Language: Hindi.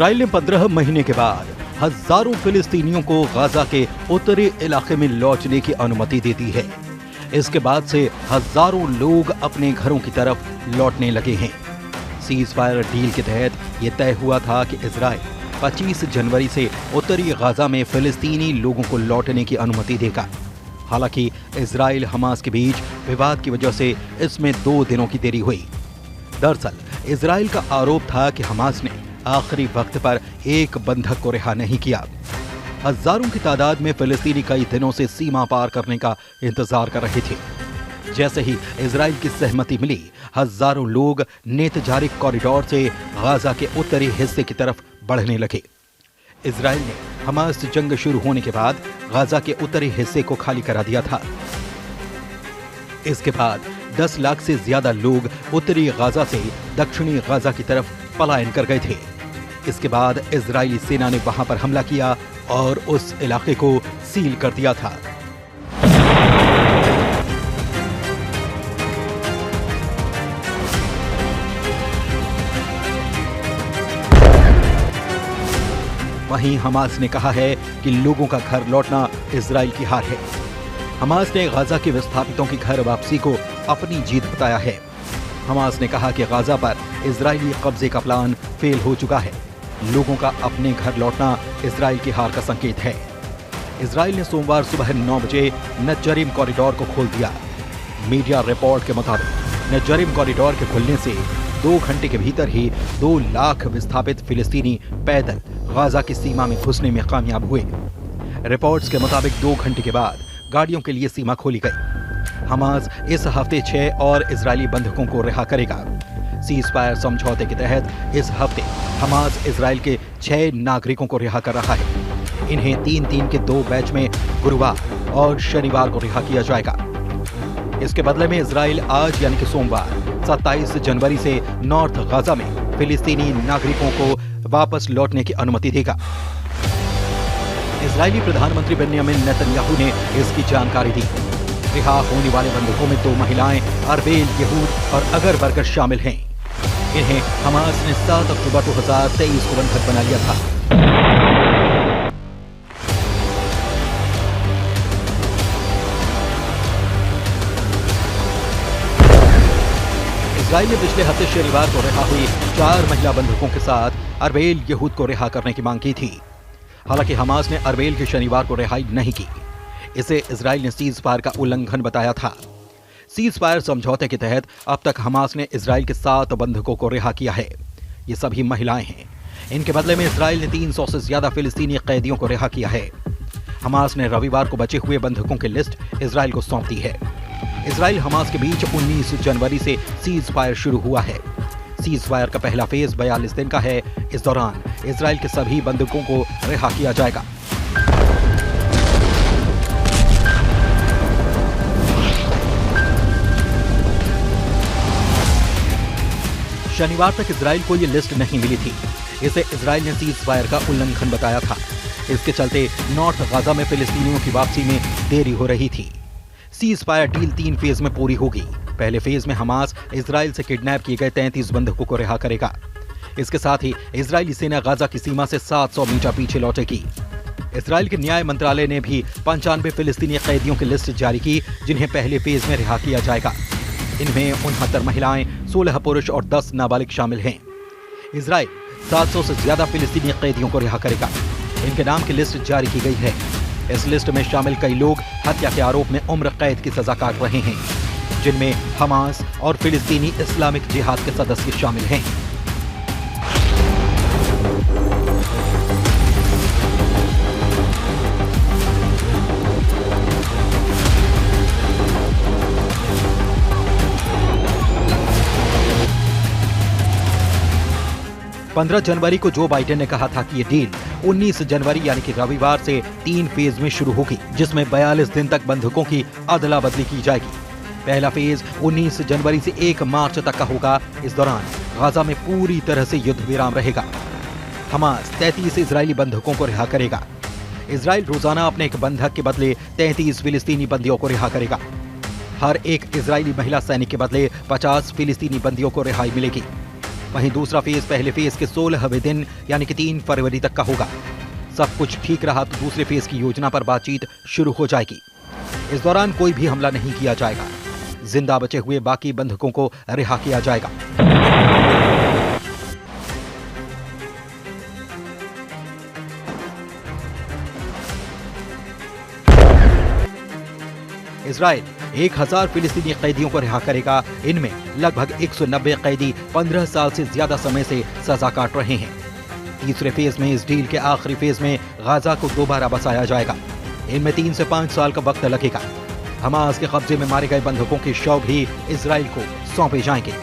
इजराइल ने 15 महीने के बाद हजारों फिलिस्तीनियों को गाजा के उत्तरी इलाके में लौटने की अनुमति दे दी है। इसके बाद से हजारों लोग अपने घरों की तरफ लौटने लगे हैं। सीज फायर डील के तहत यह तय हुआ था कि इजराइल 25 जनवरी से उत्तरी गाजा में फिलिस्तीनी लोगों को लौटने की अनुमति देगा। हालांकि इजराइल हमास के बीच विवाद की वजह से इसमें 2 दिनों की देरी हुई। दरअसल इजराइल का आरोप था कि हमास ने आखिरी वक्त पर एक बंधक को रिहा नहीं किया। हजारों की तादाद में फिलिस्तीनी कई दिनों से सीमा पार करने का इंतजार कर रहे थे। जैसे ही इजराइल की सहमति मिली, हजारों लोग नेतजारिक कॉरिडोर से गाजा के उत्तरी हिस्से की तरफ बढ़ने लगे। इजराइल ने हमास से जंग शुरू होने के बाद गाजा के उत्तरी हिस्से को खाली करा दिया था। इसके बाद 10 लाख से ज्यादा लोग उत्तरी गाजा से दक्षिणी गाजा की तरफ पलायन कर गए थे। इसके बाद इजरायली सेना ने वहां पर हमला किया और उस इलाके को सील कर दिया था। वहीं हमास ने कहा है कि लोगों का घर लौटना इजराइल की हार है। हमास ने गाजा के विस्थापितों की घर वापसी को अपनी जीत बताया है। हमास ने कहा कि गाजा पर इजरायली कब्जे का प्लान फेल हो चुका है। लोगों का अपने घर लौटना इजराइल की हार का संकेत है। इजराइल ने सोमवार सुबह 9 बजे नजरिम कॉरिडोर को खोल दिया। मीडिया रिपोर्ट के मुताबिक नजरिम कॉरिडोर के खुलने से 2 घंटे के भीतर ही 2 लाख विस्थापित फिलिस्तीनी पैदल गाजा की सीमा में घुसने में कामयाब हुए। रिपोर्ट्स के मुताबिक 2 घंटे के बाद गाड़ियों के लिए सीमा खोली गई। हमास इस हफ्ते 6 और इजरायली बंधकों को रिहा करेगा। सीज फायर समझौते के तहत इस हफ्ते हमास इजराइल के 6 नागरिकों को रिहा कर रहा है। इन्हें 3-3 के 2 बैच में गुरुवार और शनिवार को रिहा किया जाएगा। इसके बदले में इजराइल आज यानी कि सोमवार 27 जनवरी से नॉर्थ गाजा में फिलिस्तीनी नागरिकों को वापस लौटने की अनुमति देगा। इजरायली प्रधानमंत्री बेन्यामिन नेतन्याहू ने इसकी जानकारी दी। रिहा होने वाले बंधकों में 2 महिलाएं अरबेल यहूद और अगर बरकर शामिल हैं। इन्हें हमास ने 7 अक्टूबर 2023 को बंधक बना लिया था। इजराइल ने पिछले हफ्ते शनिवार को रिहा हुई 4 महिला बंधकों के साथ अरबेल यहूद को रिहा करने की मांग की थी। हालांकि हमास ने अरबेल के शनिवार को रिहाई नहीं की। इसे इजराइल ने सीज फायर का उल्लंघन बताया था। सीज फायर समझौते के तहत अब तक हमास ने इजराइल के 7 बंधकों को रिहा किया है। ये सभी महिलाएं हैं। इनके बदले में इजराइल ने 300 से ज्यादा फिलिस्तीनी कैदियों को रिहा किया है। हमास ने रविवार को बचे हुए बंधकों की लिस्ट इजराइल को सौंप दी है। इजराइल हमास के बीच 19 जनवरी से सीज फायर शुरू हुआ है। सीज फायर का पहला फेज 42 दिन का है। इस दौरान इजराइल के सभी बंधकों को रिहा किया जाएगा। शनिवार तक इजराइल को ये लिस्ट नहीं मिली थी। इसे इजराइल ने सीज फायर का उल्लंघन बताया था। इसके चलते नॉर्थ गाजा में फिलिस्तीनियों की वापसी में देरी हो रही थी। सीज फायर डील 3 फेज में पूरी होगी। पहले फेज में हमास इजराइल से किडनैप किए गए 33 बंधकों को रिहा करेगा। इसके साथ ही इजरायली सेना गाजा की सीमा से 700 मीटर पीछे लौटेगी। इजराइल के न्याय मंत्रालय ने भी 95 फिलिस्तीनी कैदियों की लिस्ट जारी की, जिन्हें पहले फेज में रिहा किया जाएगा। इनमें 69 महिलाएं, 16 पुरुष और 10 नाबालिग शामिल हैं। इजराइल 700 से ज्यादा फिलिस्तीनी कैदियों को रिहा करेगा। इनके नाम की लिस्ट जारी की गई है। इस लिस्ट में शामिल कई लोग हत्या के आरोप में उम्र कैद की सजा काट रहे हैं, जिनमें हमास और फिलिस्तीनी इस्लामिक जिहाद के सदस्य शामिल हैं। पंद्रह जनवरी को जो बाइडेन ने कहा था कि ये डील 19 जनवरी यानी कि रविवार से 3 फेज में शुरू होगी, जिसमें 42 दिन तक बंधकों की अदला बदली की जाएगी। पहला फेज 19 जनवरी से 1 मार्च तक का होगा। इस दौरान गाजा में पूरी तरह से युद्ध विराम रहेगा। हमास 33 इजरायली बंधकों को रिहा करेगा। इजराइल रोजाना अपने एक बंधक के बदले 33 फिलिस्तीनी बंदियों को रिहा करेगा। हर एक इजरायली महिला सैनिक के बदले 50 फिलिस्तीनी बंदियों को रिहाई मिलेगी। वहीं दूसरा फेज पहले फेज के 16वें दिन यानी कि 3 फरवरी तक का होगा। सब कुछ ठीक रहा तो दूसरे फेज की योजना पर बातचीत शुरू हो जाएगी। इस दौरान कोई भी हमला नहीं किया जाएगा। जिंदा बचे हुए बाकी बंधकों को रिहा किया जाएगा। इजराइल 1000 फिलिस्तीनी कैदियों को रिहा करेगा। इनमें लगभग 190 कैदी 15 साल से ज्यादा समय से सजा काट रहे हैं। तीसरे फेज में इस डील के आखिरी फेज में गाजा को दोबारा बसाया जाएगा। इनमें 3 से 5 साल का वक्त लगेगा। हमास के कब्जे में मारे गए बंधकों के शव भी इजराइल को सौंपे जाएंगे।